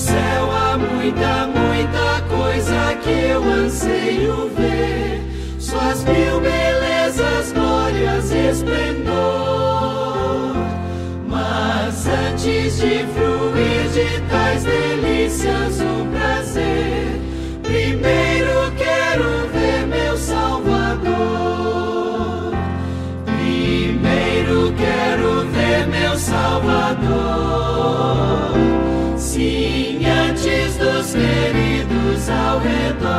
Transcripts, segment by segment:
céu há muita, muita coisa que eu anseio ver, suas mil belezas, glórias, esplendor. Mas antes de fruir de tais delícias o prazer, primeiro quero ver meu Salvador. Primeiro quero ver meu Salvador. Sim, antes dos queridos ao redor.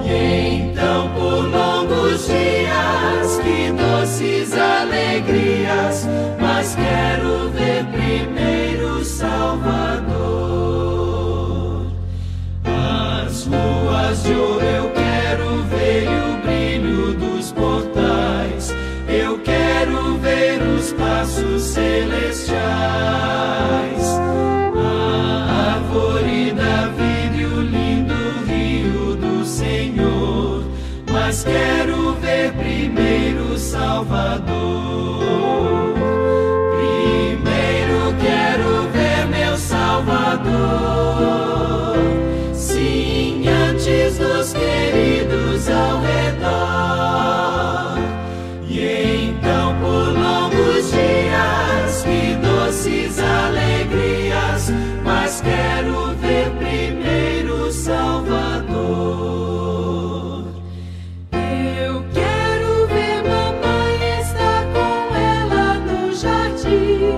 E então por longos dias, que doces alegrias, mas quero ver primeiro Salvador. As ruas de ouro eu quero ver e o brilho dos portais, eu quero ver os passos celestiais, a árvore da vida e o lindo rio do Senhor, mas quero ver primeiro Salvador. Primeiro quero ver meu Salvador. Sim, antes dos queridos ao redor. E então por longos dias, que doces alegrias, mas quero ver primeiro Salvador. Eu quero ver mamãe estar com ela no jardim,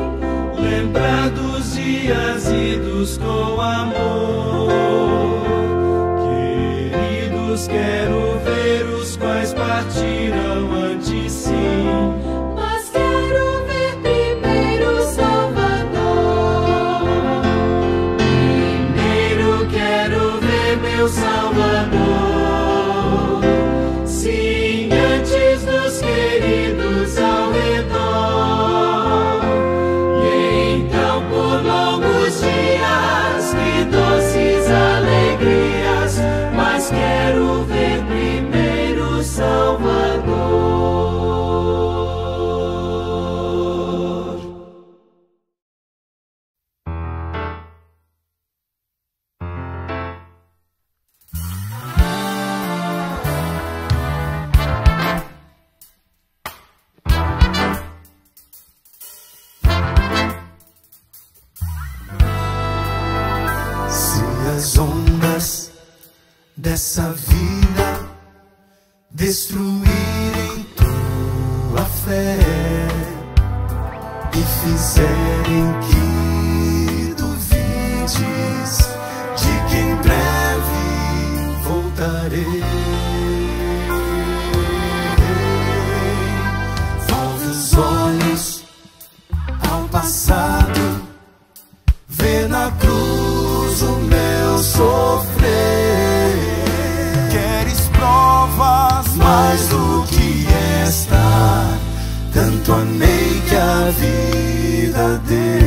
lembrar dos dias idos com amor. Queridos, quero ver os quais partiram antes, sim, mas quero ver primeiro Salvador. Primeiro quero ver meu Salvador. Sim, antes dos queridos ao redor. E então por longos dias, que doces alegrias, mas quero ver primeiro Salvador. Se as ondas dessa vida destruírem tua fé e fizerem que duvides de que em breve voltarei, volve os olhos ao passado, vê na cruz o meu sofrer. Queres provas mais do que esta? Tanto amei que a vida dei.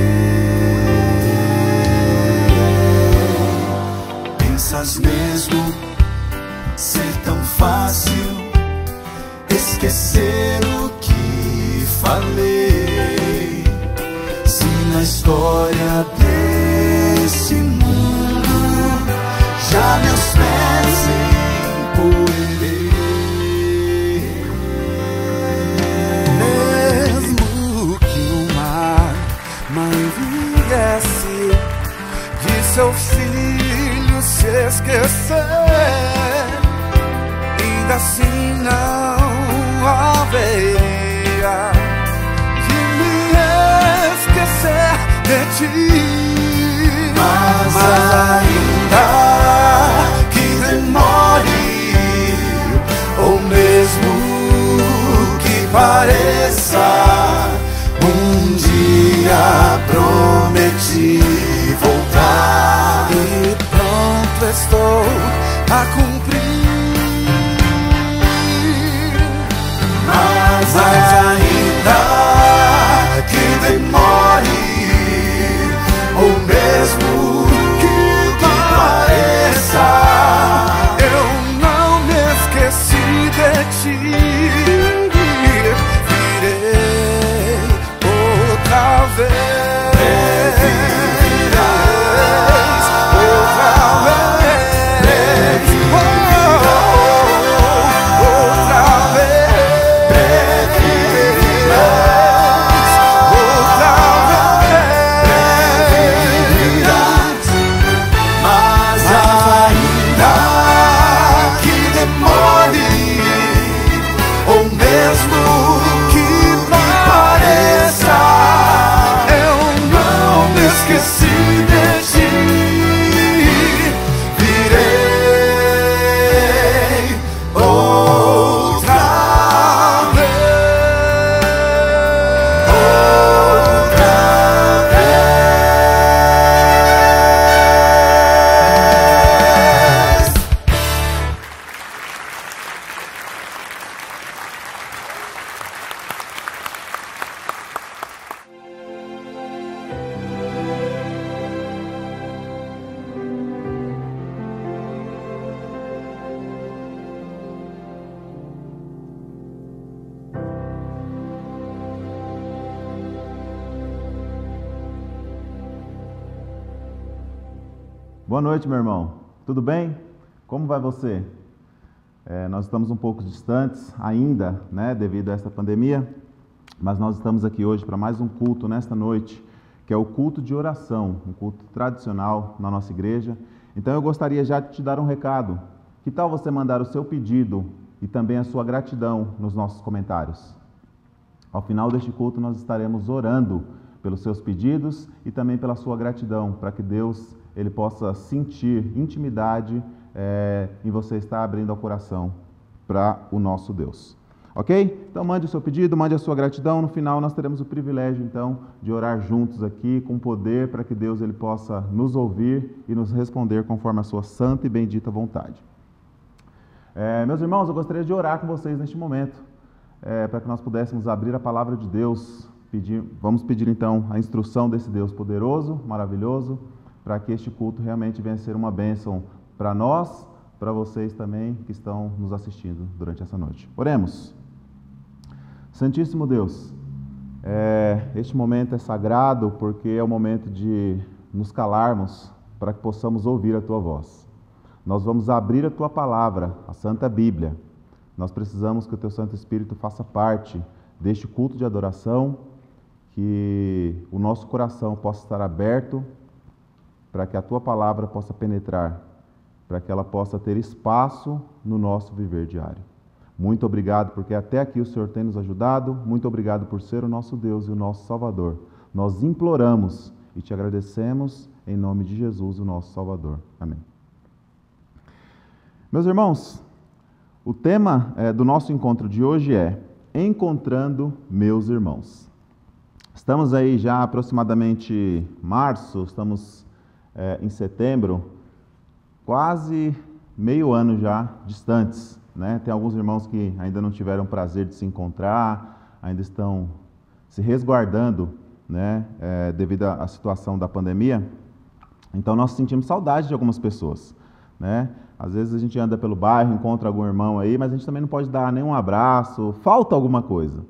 Pensas mesmo ser tão fácil esquecer o que falei? Se na história desse mundo já meus pés empoeirei, mesmo que o mar enviesse de seu filho se esquecer, ainda assim não haveria de me esquecer de ti. Mas ainda que demore, ou mesmo que pareça, um dia prometi voltar e pronto estou a cumprir. Mas ainda que demore, ou mesmo que pareça, eu não me esqueci de ti. Virei outra vez. Boa noite, meu irmão. Tudo bem? Como vai você? Nós estamos um pouco distantes ainda, né, devido a essa pandemia, mas nós estamos aqui hoje para mais um culto nesta noite, que é o culto de oração, um culto tradicional na nossa igreja. Então eu gostaria já de te dar um recado. Que tal você mandar o seu pedido e também a sua gratidão nos nossos comentários? Ao final deste culto nós estaremos orando pelos seus pedidos e também pela sua gratidão, para que Deus ele possa sentir intimidade em você estar abrindo o coração para o nosso Deus. Ok? Então mande o seu pedido, mande a sua gratidão. No final nós teremos o privilégio então de orar juntos aqui com poder para que Deus ele possa nos ouvir e nos responder conforme a sua santa e bendita vontade. Meus irmãos, eu gostaria de orar com vocês neste momento, para que nós pudéssemos abrir a palavra de Deus. Vamos pedir então a instrução desse Deus poderoso, maravilhoso, para que este culto realmente venha a ser uma bênção para nós, para vocês também que estão nos assistindo durante essa noite. Oremos. Santíssimo Deus, este momento é sagrado porque é o momento de nos calarmos para que possamos ouvir a Tua voz. Nós vamos abrir a Tua palavra, a Santa Bíblia. Nós precisamos que o Teu Santo Espírito faça parte deste culto de adoração, que o nosso coração possa estar aberto para que a Tua palavra possa penetrar, para que ela possa ter espaço no nosso viver diário. Muito obrigado, porque até aqui o Senhor tem nos ajudado. Muito obrigado por ser o nosso Deus e o nosso Salvador. Nós imploramos e Te agradecemos em nome de Jesus, o nosso Salvador. Amém. Meus irmãos, o tema do nosso encontro de hoje é Encontrando Meus Irmãos. Estamos aí já aproximadamente março, estamos em setembro, quase meio ano já distantes, né? Tem alguns irmãos que ainda não tiveram o prazer de se encontrar, ainda estão se resguardando, né? Devido à situação da pandemia. Então nós sentimos saudade de algumas pessoas, né? Às vezes a gente anda pelo bairro, encontra algum irmão aí, mas a gente também não pode dar nenhum abraço, falta alguma coisa.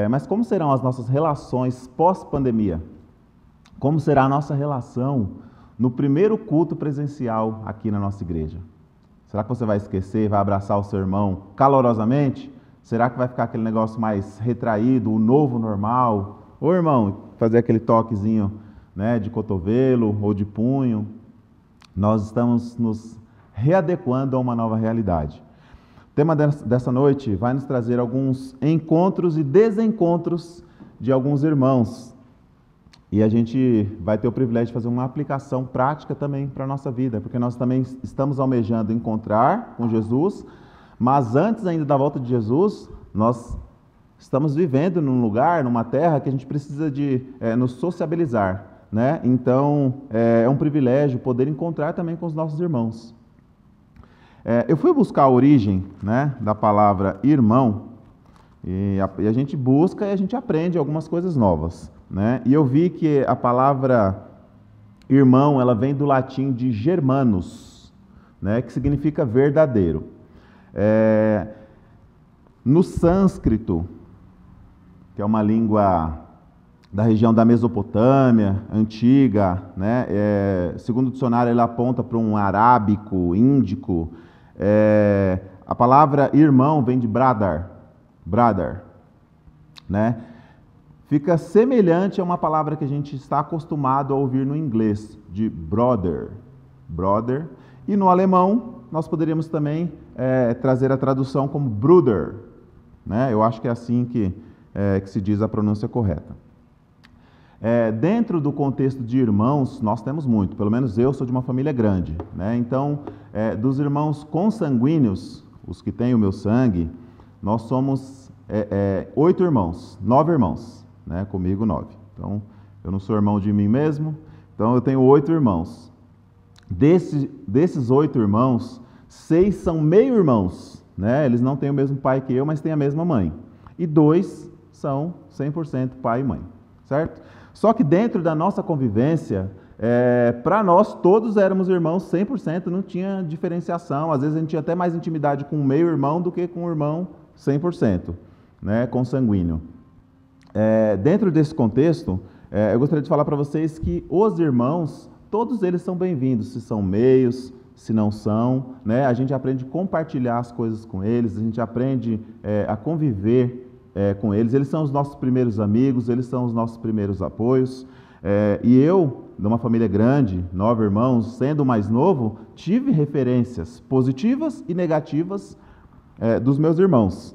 Mas como serão as nossas relações pós-pandemia? Como será a nossa relação no primeiro culto presencial aqui na nossa igreja? Será que você vai esquecer, vai abraçar o seu irmão calorosamente? Será que vai ficar aquele negócio mais retraído, o novo normal? Ou, irmão, fazer aquele toquezinho, né, de cotovelo ou de punho? Nós estamos nos readequando a uma nova realidade. O tema dessa noite vai nos trazer alguns encontros e desencontros de alguns irmãos. E a gente vai ter o privilégio de fazer uma aplicação prática também para a nossa vida, porque nós também estamos almejando encontrar com Jesus, mas antes ainda da volta de Jesus, nós estamos vivendo num lugar, numa terra que a gente precisa de nos sociabilizar, né? Então, é um privilégio poder encontrar também com os nossos irmãos. Eu fui buscar a origem, né, da palavra irmão, e a gente busca e a gente aprende algumas coisas novas, né? E eu vi que a palavra irmão, ela vem do latim de germanus, né, que significa verdadeiro. No sânscrito, que é uma língua da região da Mesopotâmia, antiga, né? Segundo o dicionário, ele aponta para um arábico, índico. A palavra irmão vem de brother, né? Fica semelhante a uma palavra que a gente está acostumado a ouvir no inglês, de brother. E no alemão, nós poderíamos também trazer a tradução como Bruder, né? Eu acho que é assim que se diz a pronúncia correta. Dentro do contexto de irmãos, nós temos muito, pelo menos eu sou de uma família grande, né? Então, dos irmãos consanguíneos, os que têm o meu sangue, nós somos 9 irmãos, né? Comigo 9. Então, eu não sou irmão de mim mesmo, então eu tenho 8 irmãos. Desses 8 irmãos, 6 são meio-irmãos, né? Eles não têm o mesmo pai que eu, mas têm a mesma mãe. E 2 são 100% pai e mãe, certo? Só que dentro da nossa convivência, para nós todos éramos irmãos 100%, não tinha diferenciação. Às vezes a gente tinha até mais intimidade com o meio-irmão do que com o irmão 100%, né, consanguíneo. Dentro desse contexto, eu gostaria de falar para vocês que os irmãos todos eles são bem-vindos, se são meios, se não são, né? A gente aprende a compartilhar as coisas com eles, a gente aprende a conviver com eles. Eles são os nossos primeiros amigos, eles são os nossos primeiros apoios. E eu, de uma família grande, 9 irmãos, sendo o mais novo, tive referências positivas e negativas dos meus irmãos,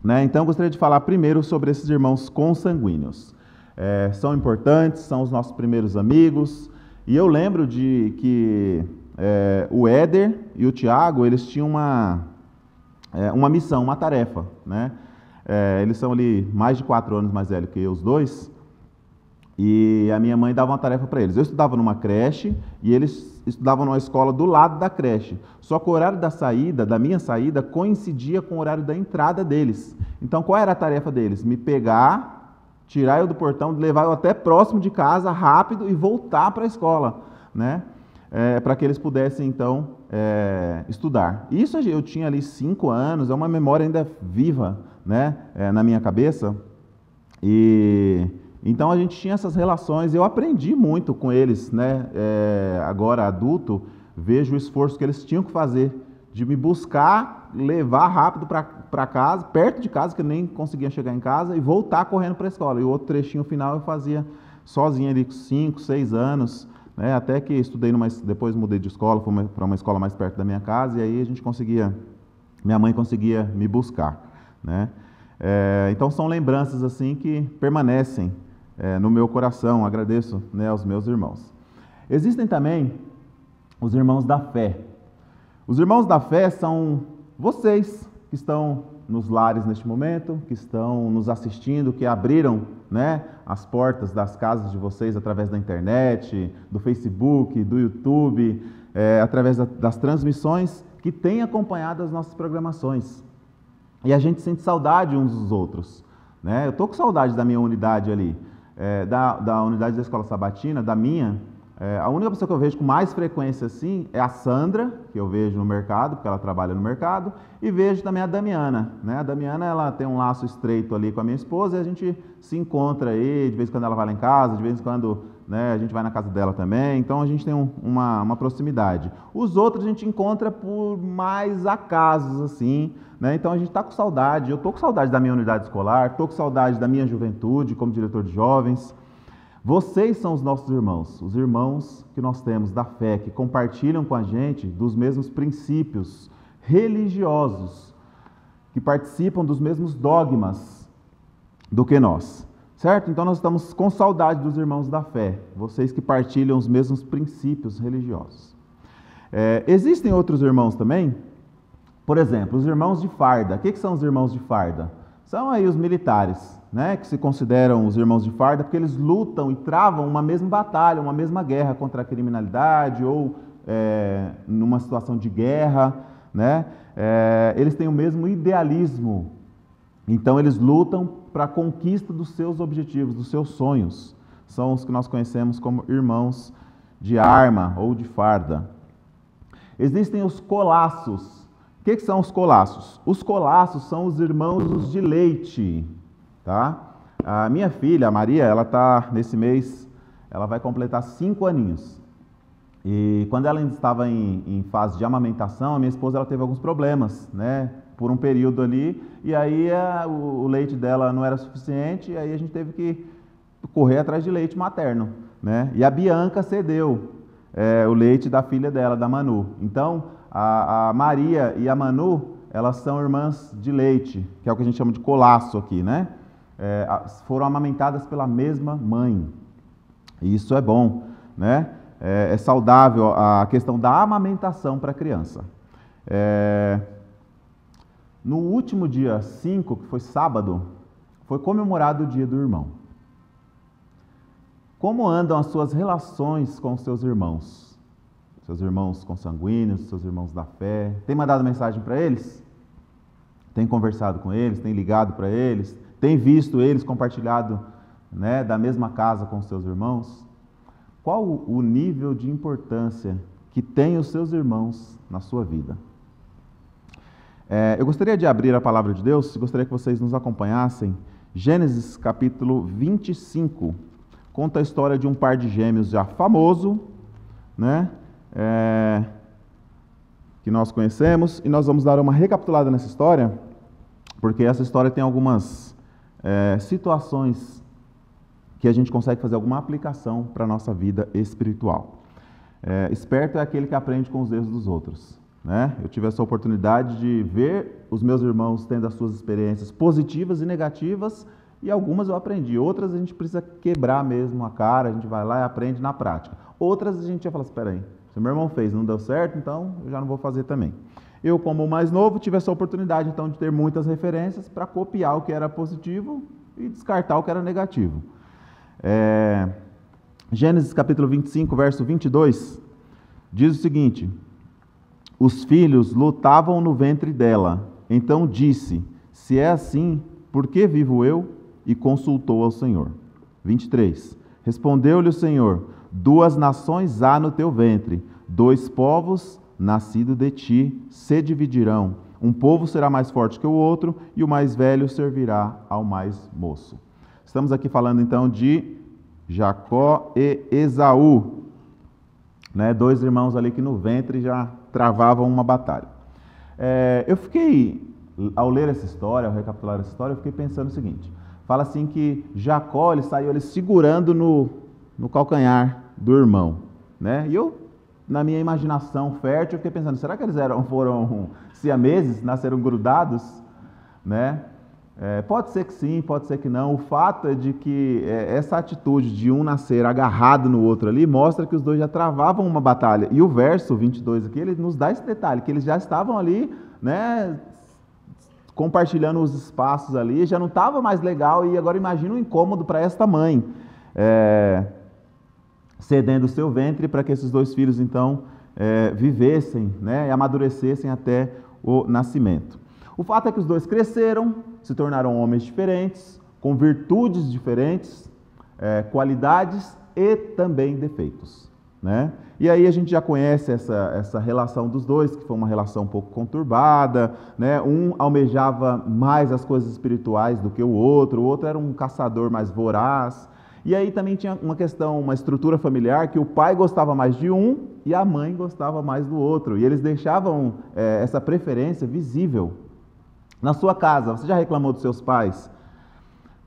né? Então, eu gostaria de falar primeiro sobre esses irmãos consanguíneos. São importantes, são os nossos primeiros amigos, e eu lembro de que o Éder e o Tiago, eles tinham uma missão, uma tarefa, né? Eles são ali mais de 4 anos mais velhos que eu, os dois, e a minha mãe dava uma tarefa para eles. Eu estudava numa creche e eles estudavam numa escola do lado da creche. Só que o horário da minha saída, coincidia com o horário da entrada deles. Então, qual era a tarefa deles? Me pegar, tirar eu do portão, levar eu até próximo de casa, rápido, e voltar para a escola, né? Para que eles pudessem, então, estudar. Isso eu tinha ali 5 anos, é uma memória ainda viva, né? Na minha cabeça. Então a gente tinha essas relações, eu aprendi muito com eles, né? Agora adulto, vejo o esforço que eles tinham que fazer de me buscar, levar rápido para casa, perto de casa, que eu nem conseguia chegar em casa, e voltar correndo para a escola. E o outro trechinho final eu fazia sozinho ali, com 5, 6 anos, né? Até que estudei depois mudei de escola, fui para uma escola mais perto da minha casa, e aí minha mãe conseguia me buscar, né? Então são lembranças assim que permanecem no meu coração. Agradeço, né, aos meus irmãos. Existem também os irmãos da fé. Os irmãos da fé são vocês que estão nos lares neste momento, que estão nos assistindo, que abriram, né, as portas das casas de vocês através da internet, do Facebook, do YouTube, através das transmissões, que têm acompanhado as nossas programações. E a gente sente saudade uns dos outros, né? Eu estou com saudade da minha unidade ali, da unidade da Escola Sabatina, da minha. A única pessoa que eu vejo com mais frequência assim é a Sandra, que eu vejo no mercado, porque ela trabalha no mercado, e vejo também a Damiana, né? A Damiana, ela tem um laço estreito ali com a minha esposa, e a gente se encontra aí, de vez em quando ela vai lá em casa, de vez em quando, né, a gente vai na casa dela também, então a gente tem uma proximidade. Os outros a gente encontra por mais acasos, assim, né? Então a gente está com saudade, eu estou com saudade da minha unidade escolar, estou com saudade da minha juventude como diretor de jovens. Vocês são os nossos irmãos, os irmãos que nós temos da fé, que compartilham com a gente dos mesmos princípios religiosos, que participam dos mesmos dogmas do que nós, certo? Então nós estamos com saudade dos irmãos da fé, vocês que partilham os mesmos princípios religiosos. Existem outros irmãos também, por exemplo, os irmãos de farda. O que são os irmãos de farda? São aí os militares, né, que se consideram os irmãos de farda, porque eles lutam e travam uma mesma batalha, uma mesma guerra contra a criminalidade ou numa situação de guerra, né? Eles têm o mesmo idealismo, então eles lutam para a conquista dos seus objetivos, dos seus sonhos. São os que nós conhecemos como irmãos de arma ou de farda. Existem os colaços. O que são os colaços? Os colaços são os irmãos de leite, tá? A minha filha, a Maria, ela está nesse mês, ela vai completar 5 aninhos. E quando ela ainda estava em fase de amamentação, a minha esposa ela teve alguns problemas, né? Por um período ali, e aí o leite dela não era suficiente, e aí a gente teve que correr atrás de leite materno, né? E a Bianca cedeu o leite da filha dela, da Manu. Então, a Maria e a Manu, elas são irmãs de leite, que é o que a gente chama de colaço aqui, né? Foram amamentadas pela mesma mãe. E isso é bom, né? É saudável a questão da amamentação para a criança. No último dia 5, que foi sábado, foi comemorado o Dia do Irmão. Como andam as suas relações com os seus irmãos? Seus irmãos consanguíneos, seus irmãos da fé. Tem mandado mensagem para eles? Tem conversado com eles? Tem ligado para eles? Tem visto eles compartilhado, né, da mesma casa com os seus irmãos? Qual o nível de importância que tem os seus irmãos na sua vida? Eu gostaria de abrir a palavra de Deus, gostaria que vocês nos acompanhassem. Gênesis capítulo 25, conta a história de um par de gêmeos já famoso, né? Que nós conhecemos, e nós vamos dar uma recapitulada nessa história, porque essa história tem algumas situações que a gente consegue fazer alguma aplicação para a nossa vida espiritual. Esperto é aquele que aprende com os erros dos outros, né? Eu tive essa oportunidade de ver os meus irmãos tendo as suas experiências positivas e negativas, e algumas eu aprendi, outras a gente precisa quebrar mesmo a cara, a gente vai lá e aprende na prática. Outras a gente já fala, espera aí, se meu irmão fez, não deu certo, então eu já não vou fazer também. Eu, como o mais novo, tive essa oportunidade então de ter muitas referências para copiar o que era positivo e descartar o que era negativo. Gênesis capítulo 25, verso 22, diz o seguinte: os filhos lutavam no ventre dela, então disse, se é assim, por que vivo eu? E consultou ao Senhor. 23, respondeu-lhe o Senhor, 2 nações há no teu ventre, 2 povos nascidos de ti se dividirão, um povo será mais forte que o outro, e o mais velho servirá ao mais moço. Estamos aqui falando então de Jacó e Esaú, né? 2 irmãos ali que no ventre já travavam uma batalha. Eu fiquei, ao ler essa história, ao recapitular essa história, eu fiquei pensando o seguinte: fala assim que Jacó ele saiu ali segurando no calcanhar do irmão, né? E eu, na minha imaginação fértil, fiquei pensando, será que eles foram siameses, nasceram grudados, né? Pode ser que sim, pode ser que não. O fato é de que essa atitude de um nascer agarrado no outro ali mostra que os dois já travavam uma batalha. E o verso 22 aqui, ele nos dá esse detalhe, que eles já estavam ali, né, compartilhando os espaços ali, já não estava mais legal, e agora imagina o incômodo para esta mãe, cedendo o seu ventre para que esses 2 filhos então vivessem, né, e amadurecessem até o nascimento. O fato é que os 2 cresceram, se tornaram homens diferentes, com virtudes diferentes, qualidades e também defeitos, né? E aí a gente já conhece essa relação dos 2, que foi uma relação um pouco conturbada, né? Um almejava mais as coisas espirituais do que o outro era um caçador mais voraz. E aí também tinha uma questão, uma estrutura familiar, que o pai gostava mais de um e a mãe gostava mais do outro. E eles deixavam essa preferência visível. Na sua casa, você já reclamou dos seus pais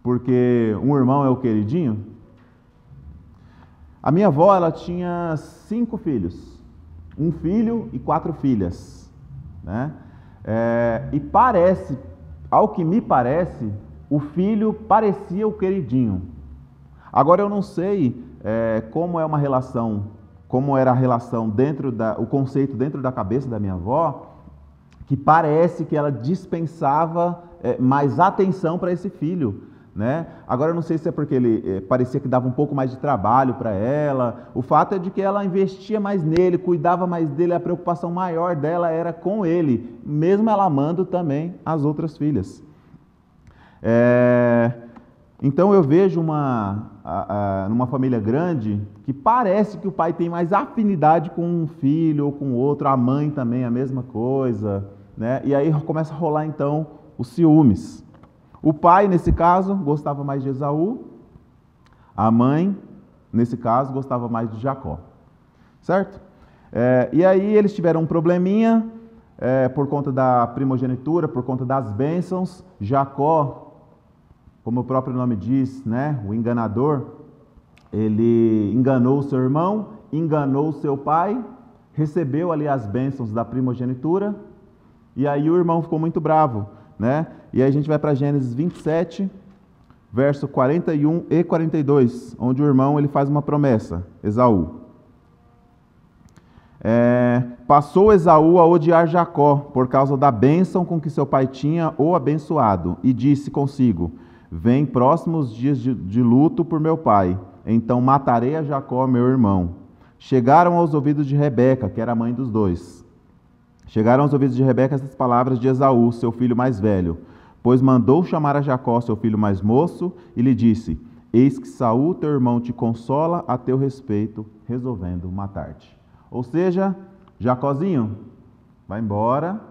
porque um irmão é o queridinho? A minha avó, ela tinha 5 filhos, 1 filho e 4 filhas, né? E parece, ao que me parece, o filho parecia o queridinho. Agora eu não sei como é uma relação, como era a relação o conceito dentro da cabeça da minha avó, que parece que ela dispensava mais atenção para esse filho, né? Agora eu não sei se é porque ele parecia que dava um pouco mais de trabalho para ela. O fato é de que ela investia mais nele, cuidava mais dele, a preocupação maior dela era com ele, mesmo ela amando também as outras filhas. Então eu vejo numa família grande que parece que o pai tem mais afinidade com um filho ou com outro, a mãe também a mesma coisa, né? E aí começa a rolar então os ciúmes. O pai, nesse caso, gostava mais de Esaú, a mãe, nesse caso, gostava mais de Jacó, certo? E aí eles tiveram um probleminha por conta da primogenitura, por conta das bênçãos. Jacó, como o próprio nome diz, né, o enganador, ele enganou o seu irmão, enganou o seu pai, recebeu ali as bênçãos da primogenitura, e aí o irmão ficou muito bravo, né? E aí a gente vai para Gênesis 27, verso 41 e 42, onde o irmão ele faz uma promessa, Esaú. Passou Esaú a odiar Jacó, por causa da bênção com que seu pai tinha o abençoado, e disse consigo: vem próximos dias de luto por meu pai, então matarei a Jacó, meu irmão. Chegaram aos ouvidos de Rebeca, que era a mãe dos 2. Chegaram aos ouvidos de Rebeca essas palavras de Esaú, seu filho mais velho, pois mandou chamar a Jacó, seu filho mais moço, e lhe disse: eis que Saul, teu irmão, te consola a teu respeito, resolvendo matar-te. Ou seja, Jacózinho, vai embora,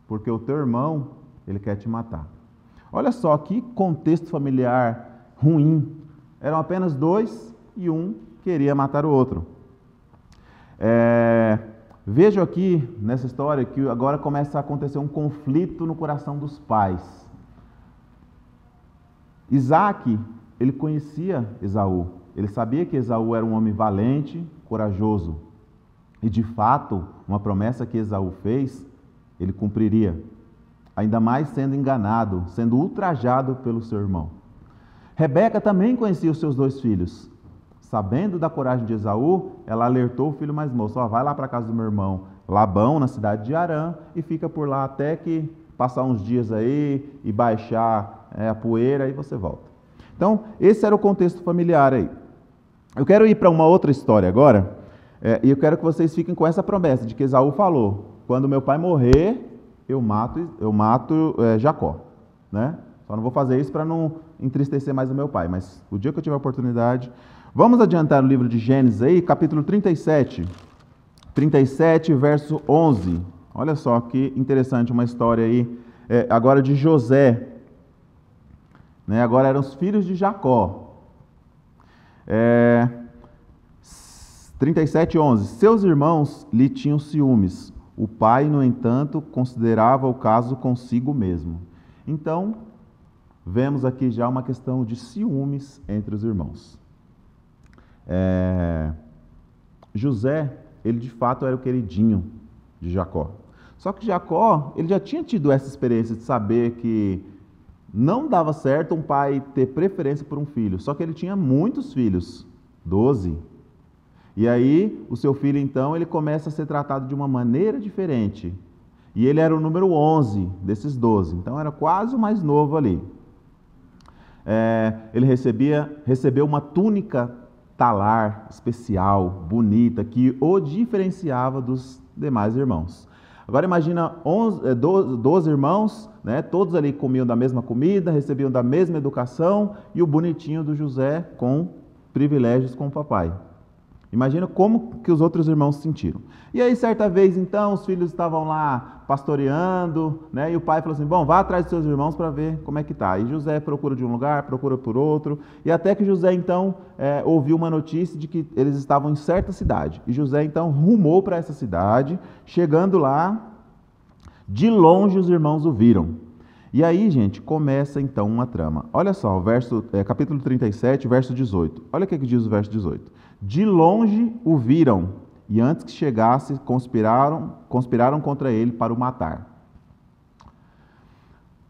porque o teu irmão, ele quer te matar. Olha só, que contexto familiar ruim. Eram apenas 2 e um queria matar o outro. Vejo aqui nessa história que agora começa a acontecer um conflito no coração dos pais. Isaac, ele conhecia Esaú. Ele sabia que Esaú era um homem valente, corajoso. E de fato, uma promessa que Esaú fez, ele cumpriria. Ainda mais sendo enganado, sendo ultrajado pelo seu irmão. Rebeca também conhecia os seus 2 filhos. Sabendo da coragem de Esaú, ela alertou o filho mais moço: vai lá para a casa do meu irmão Labão, na cidade de Harã, e fica por lá até que passar uns dias aí e baixar a poeira, e você volta. Então, esse era o contexto familiar aí. Eu quero ir para uma outra história agora, e eu quero que vocês fiquem com essa promessa de que Esaú falou: quando meu pai morrer, eu mato Jacó, né? Só não vou fazer isso para não entristecer mais o meu pai, mas o dia que eu tiver a oportunidade... Vamos adiantar no livro de Gênesis aí, capítulo 37, verso 11. Olha só que interessante uma história aí, agora de José, né? Agora eram os filhos de Jacó. 37, 11. Seus irmãos lhe tinham ciúmes. O pai, no entanto, considerava o caso consigo mesmo. Então, vemos aqui já uma questão de ciúmes entre os irmãos. José, ele de fato era o queridinho de Jacó. Só que Jacó, ele já tinha tido essa experiência de saber que não dava certo um pai ter preferência por um filho. Só que ele tinha muitos filhos, 12. E aí, o seu filho, então, ele começa a ser tratado de uma maneira diferente. E ele era o número 11 desses 12. Então, era quase o mais novo ali. Ele recebeu uma túnica talar especial, bonita, que o diferenciava dos demais irmãos. Agora imagina 12 irmãos, né? Todos ali comiam da mesma comida, recebiam da mesma educação, e o bonitinho do José com privilégios com o papai. Imagina como que os outros irmãos se sentiram. E aí, certa vez, então, os filhos estavam lá pastoreando, né? E o pai falou assim: bom, vá atrás dos seus irmãos para ver como é que tá. E José procura de um lugar, procura por outro, e até que José, então, ouviu uma notícia de que eles estavam em certa cidade. E José, então, rumou para essa cidade. Chegando lá, de longe os irmãos o viram. E aí, gente, começa então uma trama. Olha só, capítulo 37, verso 18. Olha o que diz o verso 18. De longe o viram, e antes que chegasse, conspiraram contra ele para o matar.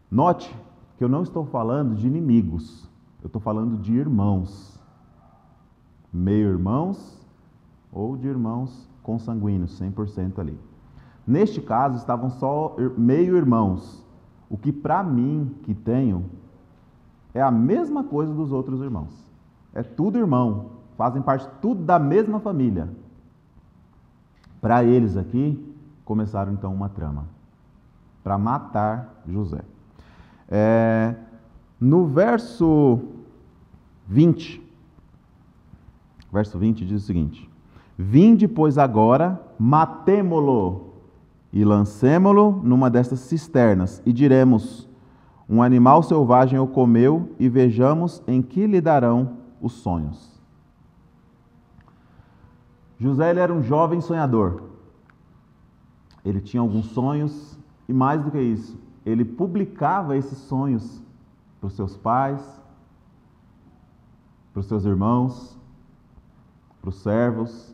Note que eu não estou falando de inimigos, eu estou falando de irmãos. Meio-irmãos ou de irmãos consanguíneos, 100% ali. Neste caso, estavam só meio-irmãos. O que para mim, que tenho, é a mesma coisa dos outros irmãos. É tudo irmão, fazem parte tudo da mesma família. Para eles aqui, começaram então uma trama para matar José. No verso 20 diz o seguinte: vinde, pois agora, matemo-lo e lancemo-lo numa destas cisternas, e diremos: um animal selvagem o comeu, e vejamos em que lhe darão os sonhos. José, ele era um jovem sonhador. Ele tinha alguns sonhos, e mais do que isso, ele publicava esses sonhos para os seus pais, para os seus irmãos, para os servos,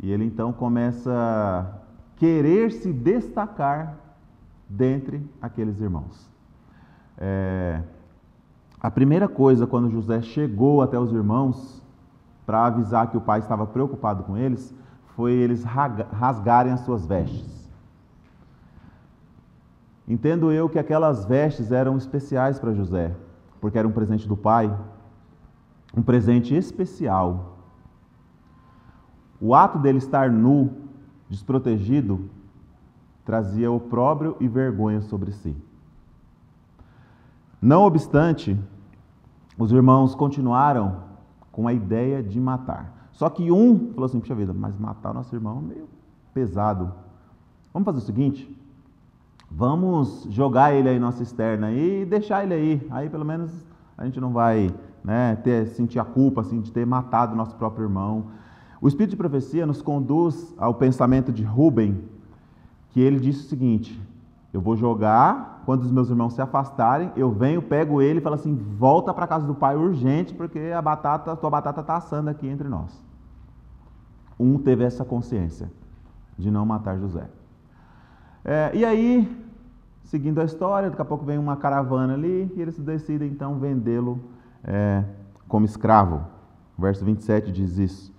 e ele então começa a querer se destacar dentre aqueles irmãos. A primeira coisa, quando José chegou até os irmãos para avisar que o pai estava preocupado com eles, foi eles rasgarem as suas vestes. Entendo eu que aquelas vestes eram especiais para José, porque era um presente do pai, um presente especial. O ato dele estar nu, desprotegido, trazia opróbrio e vergonha sobre si. Não obstante, os irmãos continuaram com a ideia de matar. Só que um falou assim: puxa vida, mas matar o nosso irmão é meio pesado. Vamos fazer o seguinte: vamos jogar ele aí na cisterna e deixar ele aí. Aí pelo menos a gente não vai, né, sentir a culpa assim, de ter matado o nosso próprio irmão. O Espírito de Profecia nos conduz ao pensamento de Rubem, que ele disse o seguinte: eu vou jogar, quando os meus irmãos se afastarem, eu venho, pego ele e falo assim: volta para a casa do pai urgente, porque a tua batata está assando aqui entre nós. Um teve essa consciência de não matar José. E aí, seguindo a história, daqui a pouco vem uma caravana ali e eles decidem então vendê-lo como escravo. O verso 27 diz isso.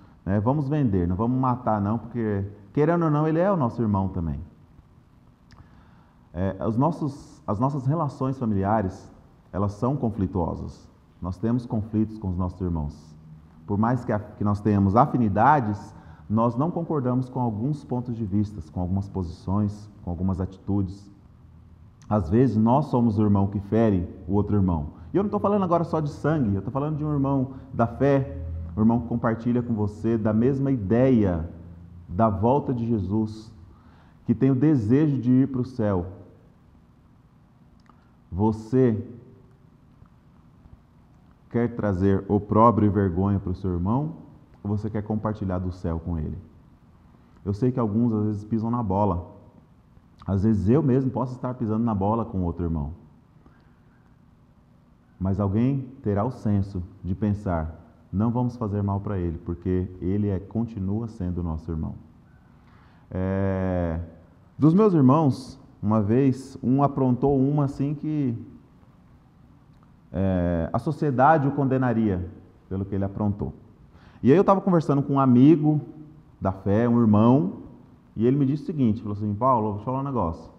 Vamos vender, não vamos matar não, porque querendo ou não, ele é o nosso irmão também. As nossas relações familiares, elas são conflituosas. Nós temos conflitos com os nossos irmãos. Por mais que nós tenhamos afinidades, nós não concordamos com alguns pontos de vista, com algumas posições, com algumas atitudes. Às vezes, nós somos o irmão que fere o outro irmão. E eu não estou falando agora só de sangue, eu estou falando de um irmão da fé, um irmão que compartilha com você da mesma ideia da volta de Jesus, que tem o desejo de ir para o céu. Você quer trazer opróbrio e vergonha para o seu irmão, ou você quer compartilhar do céu com ele? Eu sei que alguns às vezes pisam na bola. Às vezes eu mesmo posso estar pisando na bola com outro irmão. Mas alguém terá o senso de pensar: não vamos fazer mal para ele, porque ele continua sendo nosso irmão. Dos meus irmãos, uma vez, um aprontou uma assim que a sociedade o condenaria pelo que ele aprontou. E aí eu estava conversando com um amigo da fé, um irmão, e ele me disse o seguinte, falou assim: Paulo, vou te falar um negócio.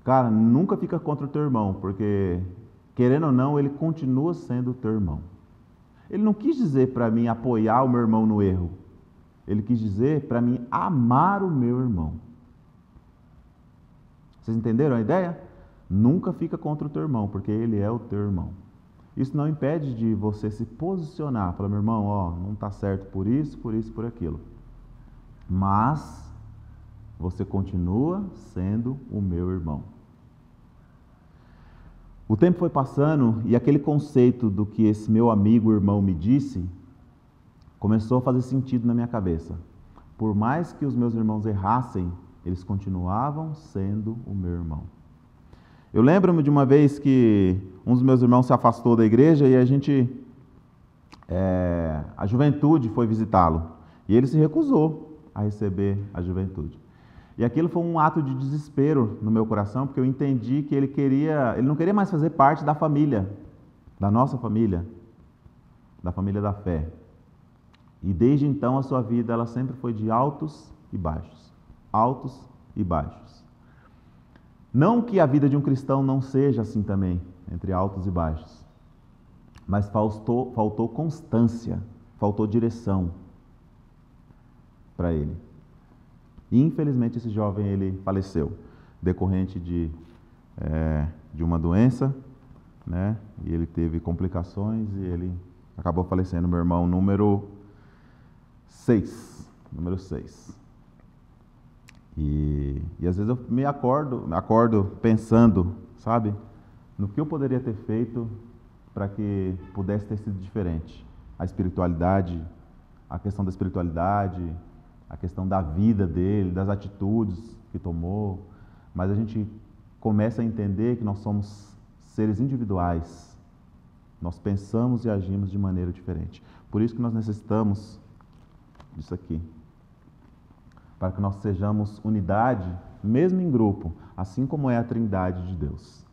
Cara, nunca fica contra o teu irmão, porque, querendo ou não, ele continua sendo o teu irmão. Ele não quis dizer para mim apoiar o meu irmão no erro. Ele quis dizer para mim amar o meu irmão. Vocês entenderam a ideia? Nunca fica contra o teu irmão, porque ele é o teu irmão. Isso não impede de você se posicionar. Falar: meu irmão, não está certo por isso, por aquilo. Mas você continua sendo o meu irmão. O tempo foi passando e aquele conceito do que esse meu amigo irmão me disse começou a fazer sentido na minha cabeça. Por mais que os meus irmãos errassem, eles continuavam sendo o meu irmão. Eu lembro-me de uma vez que um dos meus irmãos se afastou da igreja e a juventude foi visitá-lo. E ele se recusou a receber a juventude. E aquilo foi um ato de desespero no meu coração, porque eu entendi que ele não queria mais fazer parte da família, da nossa família, da família da fé. E desde então a sua vida ela sempre foi de altos e baixos. Altos e baixos. Não que a vida de um cristão não seja assim também, entre altos e baixos. Mas faltou constância, faltou direção para ele. E infelizmente esse jovem ele faleceu, decorrente de uma doença, né? E ele teve complicações e ele acabou falecendo. Meu irmão número 6. E às vezes eu me acordo pensando, sabe, no que eu poderia ter feito para que pudesse ter sido diferente. A espiritualidade, a questão da espiritualidade, a questão da vida dele, das atitudes que tomou. Mas a gente começa a entender que nós somos seres individuais. Nós pensamos e agimos de maneira diferente. Por isso que nós necessitamos disso aqui. Para que nós sejamos unidade, mesmo em grupo, assim como é a Trindade de Deus.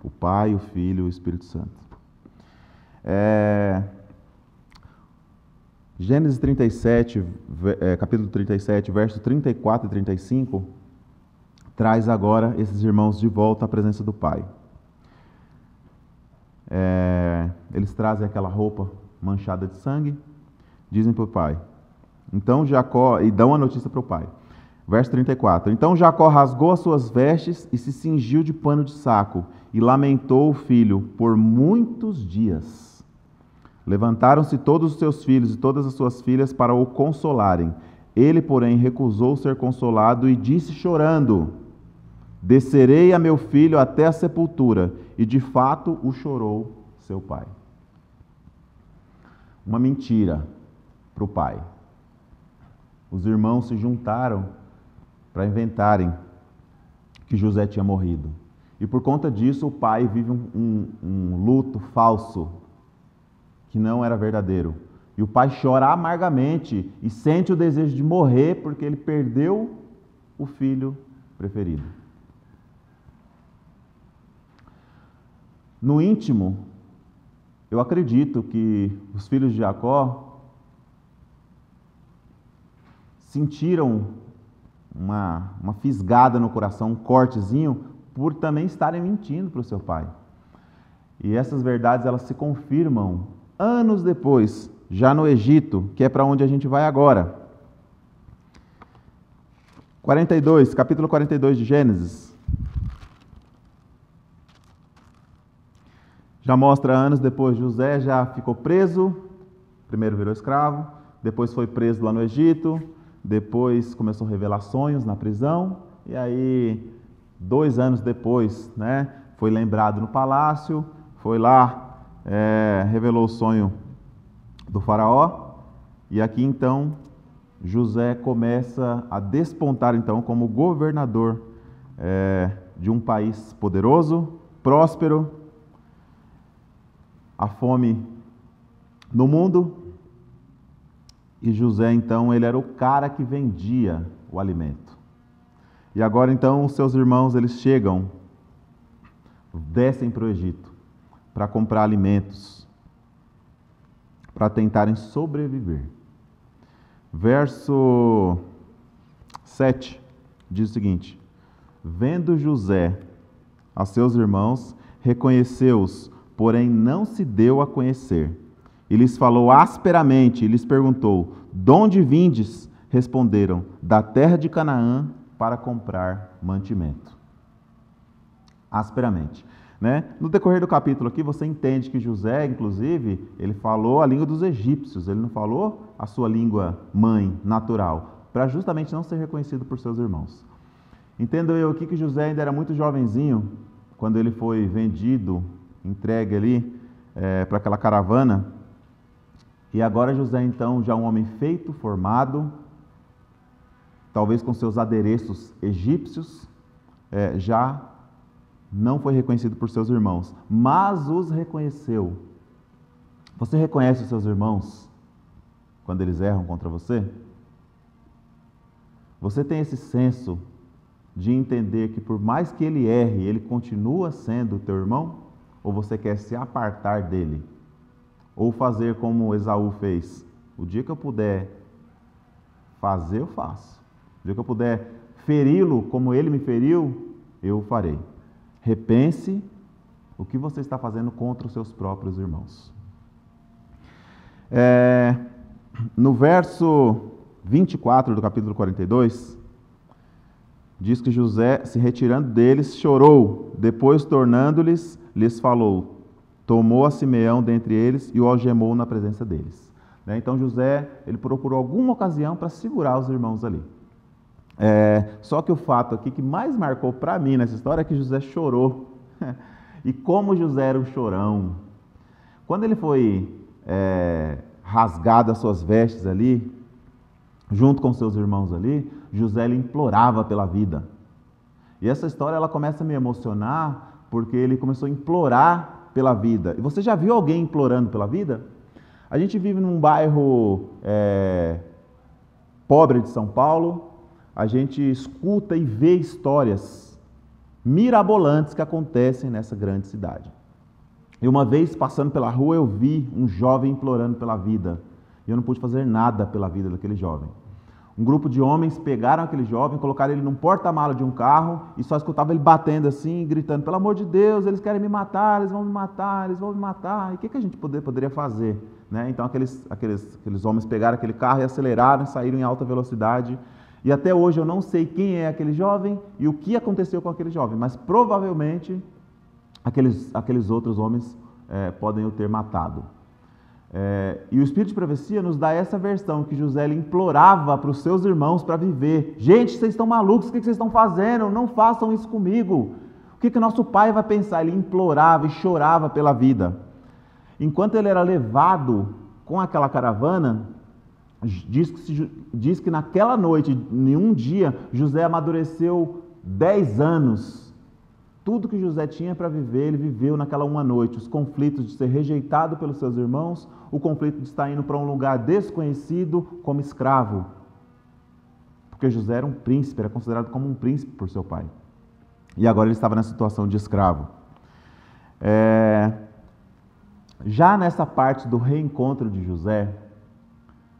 O Pai, o Filho e o Espírito Santo. Gênesis 37, capítulo 37, versos 34 e 35, traz agora esses irmãos de volta à presença do Pai. Eles trazem aquela roupa manchada de sangue, dizem para o pai. Então Jacó, e dão a notícia para o pai. Verso 34. Então Jacó rasgou as suas vestes e se cingiu de pano de saco, e lamentou o filho por muitos dias. Levantaram-se todos os seus filhos e todas as suas filhas para o consolarem. Ele, porém, recusou ser consolado e disse chorando: descerei a meu filho até a sepultura. E de fato o chorou seu pai. Uma mentira para o pai. os irmãos se juntaram para inventarem que José tinha morrido. E por conta disso, o pai vive um luto falso, que não era verdadeiro. E o pai chora amargamente e sente o desejo de morrer porque ele perdeu o filho preferido. No íntimo, eu acredito que os filhos de Jacó sentiram uma fisgada no coração, um cortezinho, por também estarem mentindo para o seu pai. E essas verdades, elas se confirmam anos depois, já no Egito, que é para onde a gente vai agora. 42, capítulo 42 de Gênesis. Já mostra anos depois, José já ficou preso, primeiro virou escravo, depois foi preso lá no Egito, depois começou a revelar sonhos na prisão, e aí 2 anos depois, né, foi lembrado no palácio, foi lá, revelou o sonho do faraó, e aqui então José começa a despontar então como governador de um país poderoso, próspero, a fome no mundo, e José então ele era o cara que vendia o alimento. E agora então os seus irmãos eles chegam, descem para o Egito para comprar alimentos, para tentarem sobreviver. Verso 7 diz o seguinte: vendo José a seus irmãos, reconheceu-os, porém não se deu a conhecer. E lhes falou asperamente e lhes perguntou: de onde vindes? Responderam: da terra de Canaã, para comprar mantimento. Asperamente. Né? No decorrer do capítulo aqui, você entende que José, inclusive, ele falou a língua dos egípcios, ele não falou a sua língua mãe, natural, para justamente não ser reconhecido por seus irmãos. Entendo eu aqui que José ainda era muito jovenzinho, quando ele foi vendido, entregue ali para aquela caravana, e agora José, então, já um homem feito, formado, talvez com seus adereços egípcios, já não foi reconhecido por seus irmãos, mas os reconheceu. Você reconhece os seus irmãos quando eles erram contra você? Você tem esse senso de entender que por mais que ele erre, ele continua sendo teu irmão? Ou você quer se apartar dele? Ou fazer como Esaú fez? O dia que eu puder fazer, eu faço. O dia que eu puder feri-lo como ele me feriu, eu o farei. Repense o que você está fazendo contra os seus próprios irmãos. No verso 24 do capítulo 42, diz que José, se retirando deles, chorou. Depois, tornando-lhes, lhes falou. Tomou a Simeão dentre eles e o algemou na presença deles. Então José, ele procurou alguma ocasião para segurar os irmãos ali. Só que o fato aqui que mais marcou para mim nessa história é que José chorou. E como José era um chorão. Quando ele foi rasgado as suas vestes ali, junto com seus irmãos ali, José ele implorava pela vida. E essa história ela começa a me emocionar porque ele começou a implorar pela vida. E você já viu alguém implorando pela vida? A gente vive num bairro pobre de São Paulo. A gente escuta e vê histórias mirabolantes que acontecem nessa grande cidade. E uma vez, passando pela rua, eu vi um jovem implorando pela vida. E eu não pude fazer nada pela vida daquele jovem. Um grupo de homens pegaram aquele jovem, colocaram ele num porta-mala de um carro e só escutava ele batendo assim, gritando: pelo amor de Deus, eles querem me matar, eles vão me matar, eles vão me matar. E o que a gente poderia fazer? Né? Então aqueles homens pegaram aquele carro e aceleraram, saíram em alta velocidade. E até hoje eu não sei quem é aquele jovem e o que aconteceu com aquele jovem, mas provavelmente aqueles outros homens podem o ter matado. E o Espírito de Profecia nos dá essa versão, que José ele implorava para os seus irmãos para viver. Gente, vocês estão malucos, o que vocês estão fazendo? Não façam isso comigo. O que nosso pai vai pensar? Ele implorava e chorava pela vida. Enquanto ele era levado com aquela caravana, Diz que naquela noite, em um dia, José amadureceu 10 anos. Tudo que José tinha para viver, ele viveu naquela uma noite. Os conflitos de ser rejeitado pelos seus irmãos, o conflito de estar indo para um lugar desconhecido como escravo. Porque José era um príncipe, era considerado como um príncipe por seu pai. E agora ele estava na situação de escravo. Já nessa parte do reencontro de José,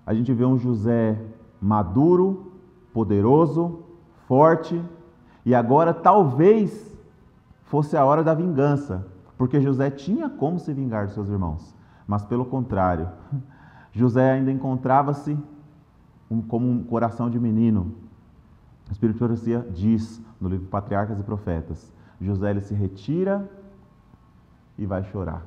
a gente vê um José maduro, poderoso, forte, e agora talvez fosse a hora da vingança, porque José tinha como se vingar dos seus irmãos, mas pelo contrário, José ainda encontrava-se como um coração de menino. O Espírito de Profecia diz no livro Patriarcas e Profetas, José ele se retira e vai chorar.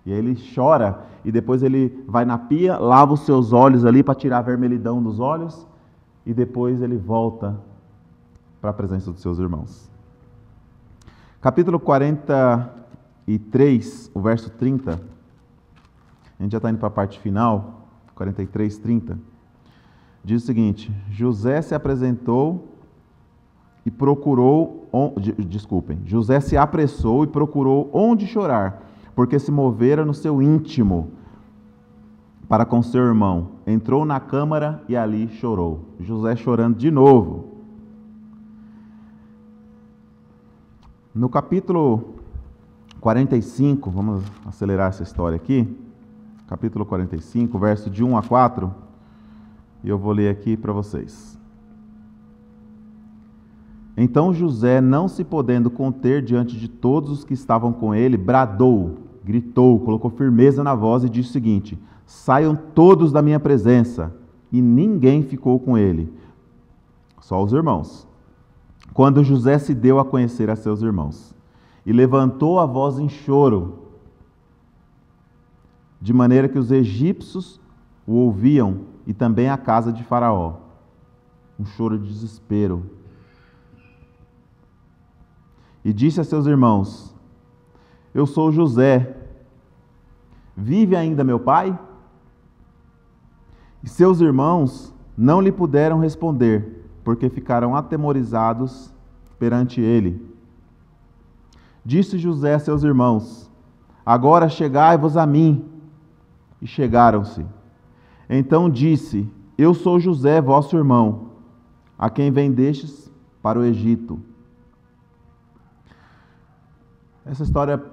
E aí ele chora e depois ele vai na pia, lava os seus olhos ali para tirar a vermelhidão dos olhos e depois ele volta para a presença dos seus irmãos. Capítulo 43, o verso 30. A gente já está indo para a parte final, 43, 30. Diz o seguinte: José se apresentou e procurou... José se apressou e procurou onde chorar, porque se movera no seu íntimo para com seu irmão. Entrou na câmara e ali chorou. José chorando de novo. No capítulo 45, vamos acelerar essa história aqui. Capítulo 45, verso de 1 a 4. E eu vou ler aqui para vocês. Então José, não se podendo conter diante de todos os que estavam com ele, bradou, gritou, colocou firmeza na voz e disse o seguinte: saiam todos da minha presença. E ninguém ficou com ele, só os irmãos. Quando José se deu a conhecer a seus irmãos, e levantou a voz em choro, de maneira que os egípcios o ouviam, e também a casa de Faraó. Um choro de desespero. E disse a seus irmãos: eu sou José. Vive ainda meu pai? E seus irmãos não lhe puderam responder, porque ficaram atemorizados perante ele. Disse José a seus irmãos: agora chegai-vos a mim. E chegaram-se. Então disse: eu sou José, vosso irmão, a quem vendestes para o Egito. Essa história,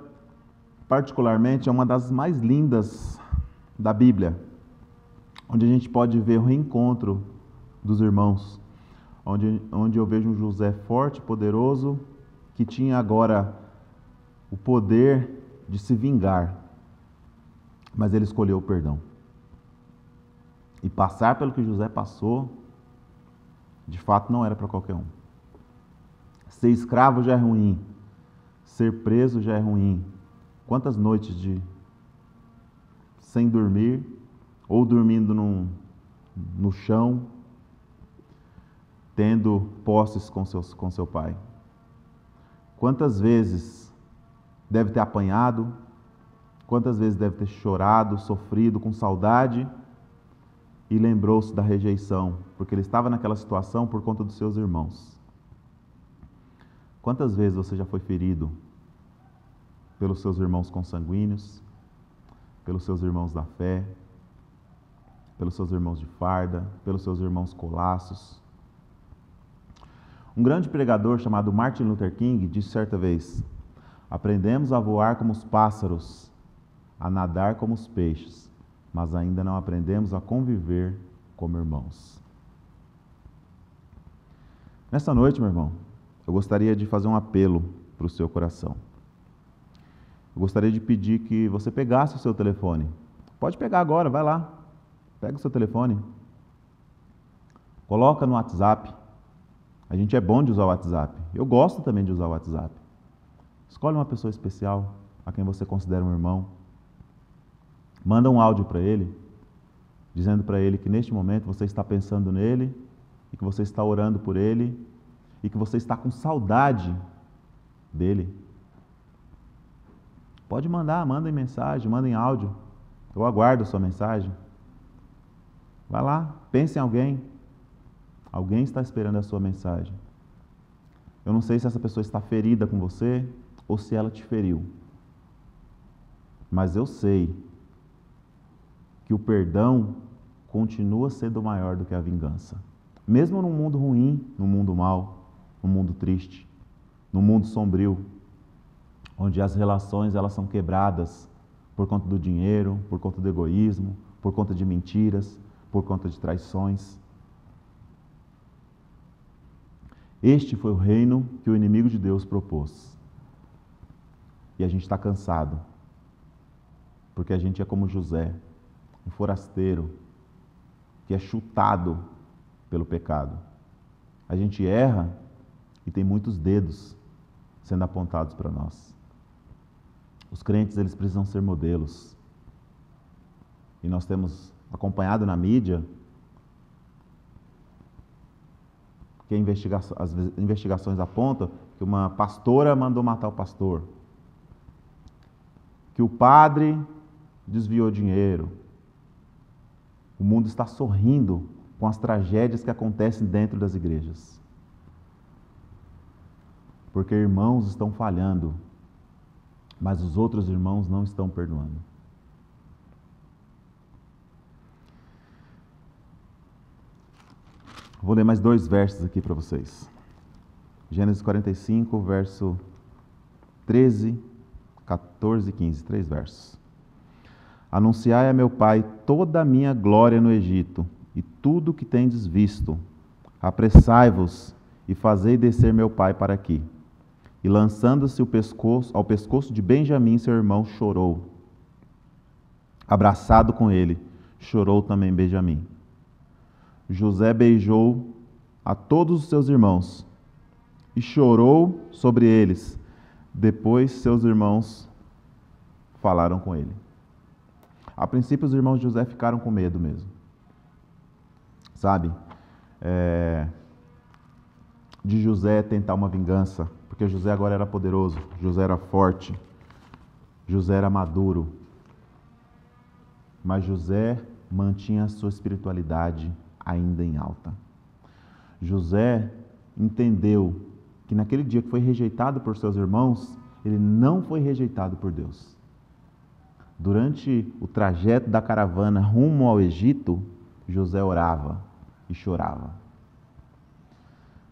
particularmente, é uma das mais lindas da Bíblia, onde a gente pode ver o reencontro dos irmãos, onde eu vejo um José forte, poderoso, que tinha agora o poder de se vingar, mas ele escolheu o perdão. E passar pelo que José passou, de fato não era para qualquer um. Ser escravo já é ruim, ser preso já é ruim. Quantas noites sem dormir, ou dormindo no chão, tendo posses com seu pai. Quantas vezes deve ter apanhado, quantas vezes deve ter chorado, sofrido, com saudade, e lembrou-se da rejeição, porque ele estava naquela situação por conta dos seus irmãos. Quantas vezes você já foi ferido pelos seus irmãos consanguíneos, pelos seus irmãos da fé, pelos seus irmãos de farda, pelos seus irmãos colaços? Um grande pregador chamado Martin Luther King disse certa vez: aprendemos a voar como os pássaros, a nadar como os peixes, mas ainda não aprendemos a conviver como irmãos. Nessa noite, meu irmão, eu gostaria de fazer um apelo para o seu coração. Eu gostaria de pedir que você pegasse o seu telefone. Pode pegar agora, vai lá. Pega o seu telefone. Coloca no WhatsApp. A gente é bom de usar o WhatsApp. Eu gosto também de usar o WhatsApp. Escolhe uma pessoa especial, a quem você considera um irmão. Manda um áudio para ele, dizendo para ele que neste momento você está pensando nele, e que você está orando por ele, e que você está com saudade dele. Pode mandar, manda em mensagem, manda em áudio. Eu aguardo a sua mensagem. Vai lá, pense em alguém. Alguém está esperando a sua mensagem. Eu não sei se essa pessoa está ferida com você ou se ela te feriu. Mas eu sei que o perdão continua sendo maior do que a vingança. Mesmo num mundo ruim, num mundo mau, num mundo triste, num mundo sombrio, onde as relações elas são quebradas por conta do dinheiro, por conta do egoísmo, por conta de mentiras, por conta de traições. Este foi o reino que o inimigo de Deus propôs. E a gente está cansado, porque a gente é como José, um forasteiro que é chutado pelo pecado. A gente erra e tem muitos dedos sendo apontados para nós. Os crentes, eles precisam ser modelos. E nós temos acompanhado na mídia que as investigações apontam que uma pastora mandou matar o pastor, que o padre desviou dinheiro. O mundo está sorrindo com as tragédias que acontecem dentro das igrejas. Porque irmãos estão falhando, mas os outros irmãos não estão perdoando. Vou ler mais 2 versos aqui para vocês. Gênesis 45, verso 13, 14 e 15, 3 versos. Anunciai a meu pai toda a minha glória no Egito, e tudo o que tendes visto. Apressai-vos e fazei descer meu pai para aqui. E lançando-se ao pescoço de Benjamim, seu irmão, chorou. Abraçado com ele, chorou também Benjamim. José beijou a todos os seus irmãos e chorou sobre eles. Depois seus irmãos falaram com ele. A princípio, os irmãos de José ficaram com medo mesmo. Sabe? De José tentar uma vingança, porque José agora era poderoso, José era forte, José era maduro. Mas José mantinha a sua espiritualidade ainda em alta. José entendeu que naquele dia que foi rejeitado por seus irmãos, ele não foi rejeitado por Deus. Durante o trajeto da caravana rumo ao Egito, José orava e chorava.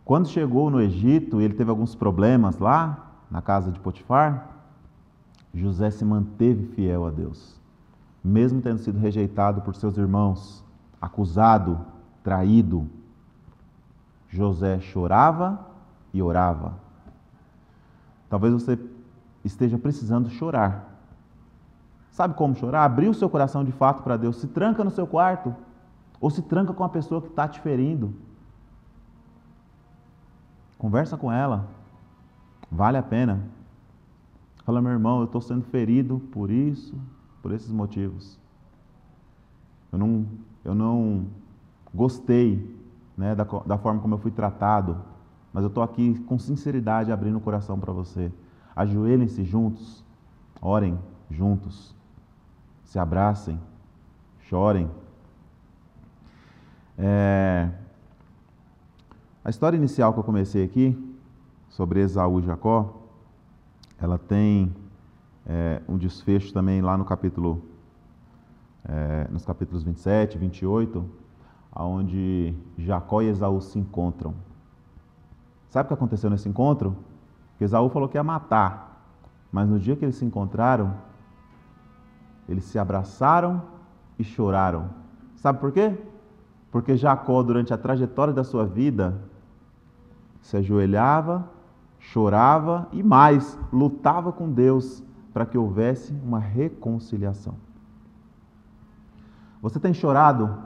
Quando chegou no Egito, ele teve alguns problemas lá, na casa de Potifar, José se manteve fiel a Deus. Mesmo tendo sido rejeitado por seus irmãos, acusado, traído, José chorava e orava. Talvez você esteja precisando chorar. Sabe como chorar? Abrir o seu coração de fato para Deus. Se tranca no seu quarto, ou se tranca com a pessoa que está te ferindo. Conversa com ela. Vale a pena. Fala, meu irmão, eu estou sendo ferido por isso, por esses motivos. Eu não gostei, né, da forma como eu fui tratado, mas eu estou aqui com sinceridade abrindo o coração para você. Ajoelhem-se juntos, orem juntos, se abracem, chorem. A história inicial que eu comecei aqui, sobre Esaú e Jacó, ela tem um desfecho também lá no capítulo, nos capítulos 27 e 28, onde Jacó e Esaú se encontram. Sabe o que aconteceu nesse encontro? Que Esaú falou que ia matar, mas no dia que eles se encontraram, eles se abraçaram e choraram. Sabe por quê? Porque Jacó, durante a trajetória da sua vida, se ajoelhava, chorava e mais, lutava com Deus para que houvesse uma reconciliação. Você tem chorado,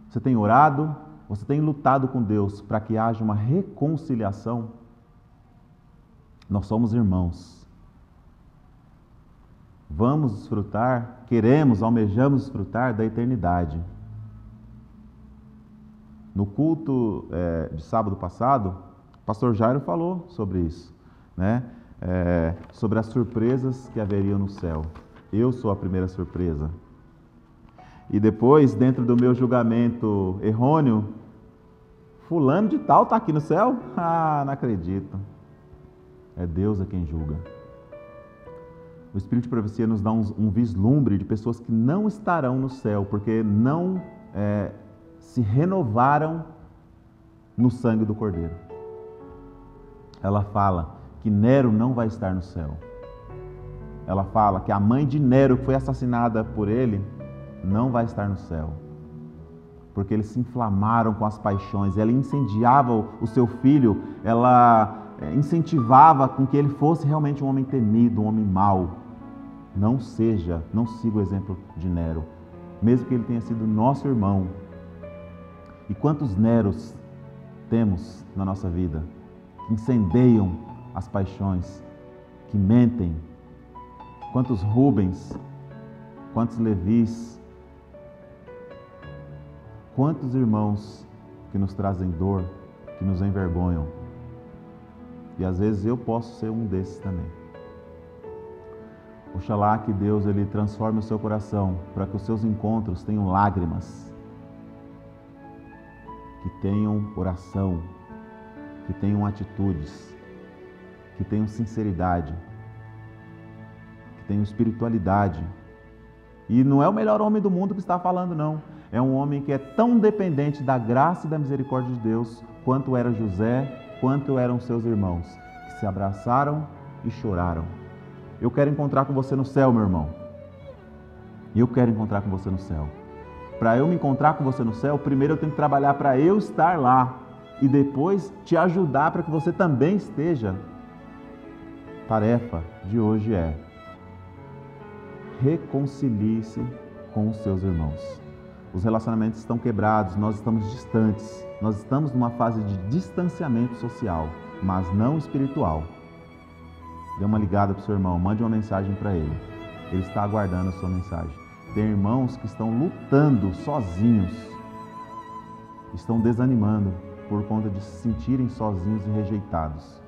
você tem orado, você tem lutado com Deus para que haja uma reconciliação? Nós somos irmãos. Vamos desfrutar, queremos, almejamos desfrutar da eternidade. No culto de sábado passado, o pastor Jairo falou sobre isso, né? Sobre as surpresas que haveriam no céu. Eu sou a primeira surpresa. E depois, dentro do meu julgamento errôneo, fulano de tal está aqui no céu? Ah, não acredito. É Deus a quem julga. O Espírito de Profecia nos dá um vislumbre de pessoas que não estarão no céu, porque não se renovaram no sangue do Cordeiro. Ela fala que Nero não vai estar no céu. Ela fala que a mãe de Nero, que foi assassinada por ele, não vai estar no céu. Porque eles se inflamaram com as paixões. Ela incendiava o seu filho, ela incentivava com que ele fosse realmente um homem temido, um homem mau. Não siga o exemplo de Nero, mesmo que ele tenha sido nosso irmão. E quantos Neros temos na nossa vida, que incendeiam as paixões, que mentem? Quantos Rubens, quantos Levis, quantos irmãos que nos trazem dor, que nos envergonham? E às vezes eu posso ser um desses também. Oxalá que Deus ele transforme o seu coração para que os seus encontros tenham lágrimas, que tenham oração, que tenham atitudes, que tenham sinceridade, que tenham espiritualidade. E não é o melhor homem do mundo que está falando, não. É um homem que é tão dependente da graça e da misericórdia de Deus quanto era José, quanto eram seus irmãos, que se abraçaram e choraram. Eu quero encontrar com você no céu, meu irmão. E eu quero encontrar com você no céu. Para eu me encontrar com você no céu, primeiro eu tenho que trabalhar para eu estar lá. E depois te ajudar para que você também esteja. Tarefa de hoje é: reconcilie-se com os seus irmãos. Os relacionamentos estão quebrados, nós estamos distantes. Nós estamos numa fase de distanciamento social, mas não espiritual. Dê uma ligada para o seu irmão, mande uma mensagem para ele. Ele está aguardando a sua mensagem. Tem irmãos que estão lutando sozinhos, estão desanimando por conta de se sentirem sozinhos e rejeitados.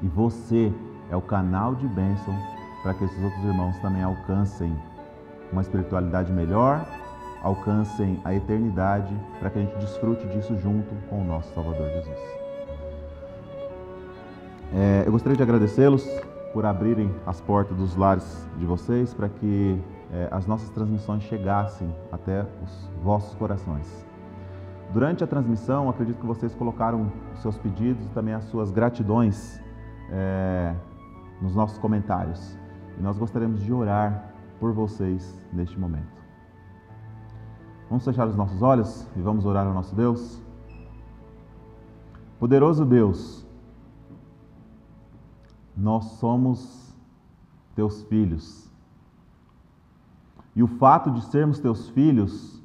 E você é o canal de bênção para que esses outros irmãos também alcancem uma espiritualidade melhor, alcancem a eternidade, para que a gente desfrute disso junto com o nosso Salvador Jesus. Eu gostaria de agradecê-los por abrirem as portas dos lares de vocês para que as nossas transmissões chegassem até os vossos corações. Durante a transmissão, acredito que vocês colocaram os seus pedidos e também as suas gratidões nos nossos comentários. E nós gostaríamos de orar por vocês neste momento. Vamos fechar os nossos olhos e vamos orar ao nosso Deus? Poderoso Deus, nós somos teus filhos. E o fato de sermos teus filhos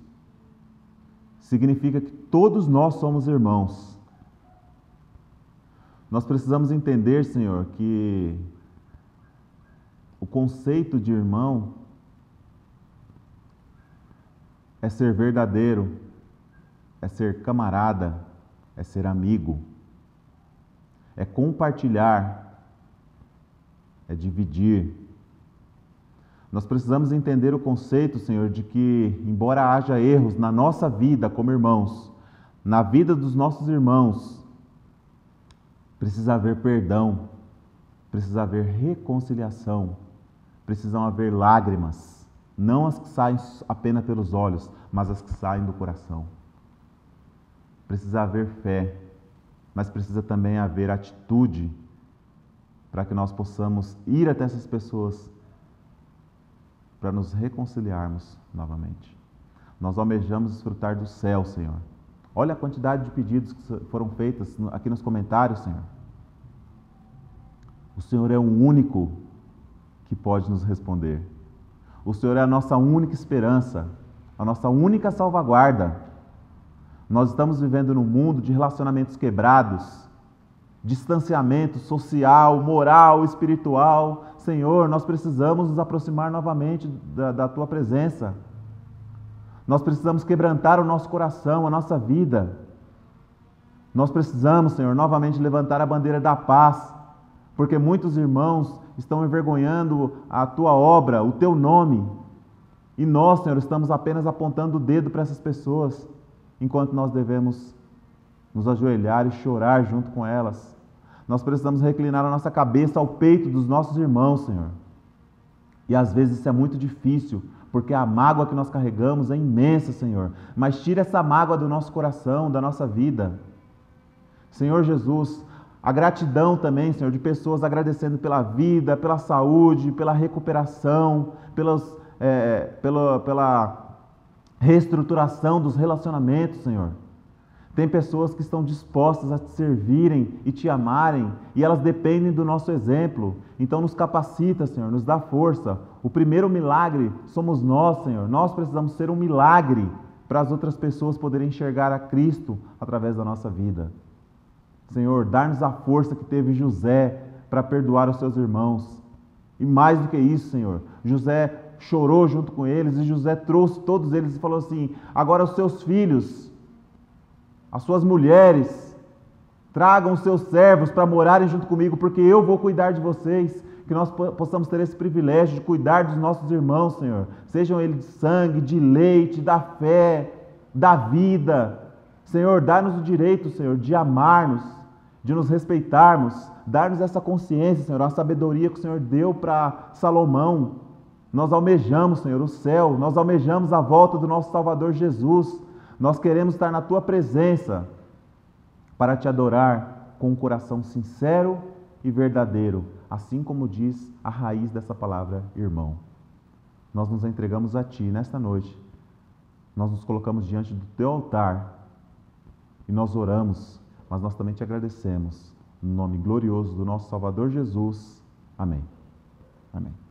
significa que todos nós somos irmãos. Nós precisamos entender, Senhor, que o conceito de irmão é ser verdadeiro, é ser camarada, é ser amigo, é compartilhar, é dividir. Nós precisamos entender o conceito, Senhor, de que, embora haja erros na nossa vida como irmãos, na vida dos nossos irmãos, precisa haver perdão, precisa haver reconciliação, precisam haver lágrimas, não as que saem apenas pelos olhos, mas as que saem do coração. Precisa haver fé, mas precisa também haver atitude, para que nós possamos ir até essas pessoas para nos reconciliarmos novamente. Nós almejamos desfrutar do céu, Senhor. Olha a quantidade de pedidos que foram feitos aqui nos comentários, Senhor. O Senhor é o único que pode nos responder. O Senhor é a nossa única esperança, a nossa única salvaguarda. Nós estamos vivendo num mundo de relacionamentos quebrados, distanciamento social, moral, espiritual. Senhor, nós precisamos nos aproximar novamente da Tua presença. Nós precisamos quebrantar o nosso coração, a nossa vida. Nós precisamos, Senhor, novamente levantar a bandeira da paz, porque muitos irmãos estão envergonhando a Tua obra, o Teu nome. E nós, Senhor, estamos apenas apontando o dedo para essas pessoas, enquanto nós devemos nos ajoelhar e chorar junto com elas. Nós precisamos reclinar a nossa cabeça ao peito dos nossos irmãos, Senhor. E às vezes isso é muito difícil, porque a mágoa que nós carregamos é imensa, Senhor. Mas tira essa mágoa do nosso coração, da nossa vida. Senhor Jesus, a gratidão também, Senhor, de pessoas agradecendo pela vida, pela saúde, pela recuperação, pela reestruturação dos relacionamentos, Senhor. Tem pessoas que estão dispostas a te servirem e te amarem, e elas dependem do nosso exemplo. Então nos capacita, Senhor, nos dá força. O primeiro milagre somos nós, Senhor. Nós precisamos ser um milagre para as outras pessoas poderem enxergar a Cristo através da nossa vida. Senhor, dá-nos a força que teve José para perdoar os seus irmãos. E mais do que isso, Senhor, José chorou junto com eles, e José trouxe todos eles e falou assim: agora os seus filhos, as suas mulheres, tragam os seus servos para morarem junto comigo, porque eu vou cuidar de vocês. Que nós possamos ter esse privilégio de cuidar dos nossos irmãos, Senhor. Sejam eles de sangue, de leite, da fé, da vida. Senhor, dá-nos o direito, Senhor, de amar-nos, de nos respeitarmos, dar-nos essa consciência, Senhor, a sabedoria que o Senhor deu para Salomão. Nós almejamos, Senhor, o céu, nós almejamos a volta do nosso Salvador Jesus. Nós queremos estar na Tua presença para Te adorar com um coração sincero e verdadeiro, assim como diz a raiz dessa palavra, irmão. Nós nos entregamos a Ti nesta noite, nós nos colocamos diante do Teu altar e nós oramos, mas nós também Te agradecemos, no nome glorioso do nosso Salvador Jesus. Amém. Amém.